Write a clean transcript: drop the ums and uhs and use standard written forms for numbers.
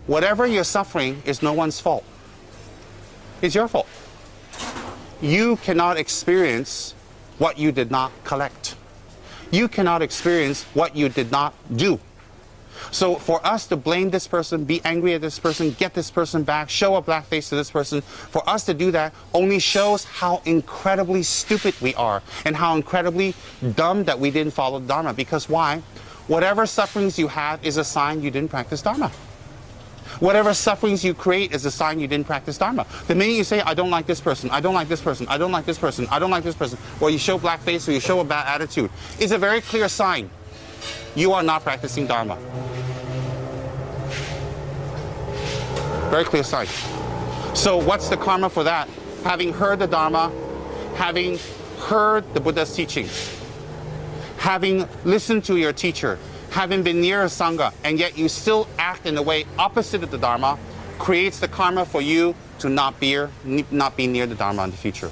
whatever you're suffering is no one's fault. It's your fault. You cannot experience what you did not collect. You cannot experience what you did not do. So for us to blame this person, be angry at this person, get this person back, show a black face to this person, for us to do that only shows how incredibly stupid we are and how incredibly dumb that we didn't follow Dharma. Because why? Whatever sufferings you have is a sign you didn't practice Dharma. Whatever sufferings you create is a sign you didn't practice Dharma. The minute you say, I don't like this person, I don't like this person, I don't like this person, I don't like this person, or you show black face or you show a bad attitude, it's a very clear sign you are not practicing Dharma. Very clear sign. So what's the karma for that? Having heard the Dharma, having heard the Buddha's teachings, having listened to your teacher, having been near a Sangha, and yet you still act in a way opposite of the Dharma, creates the karma for you to not be near the Dharma in the future.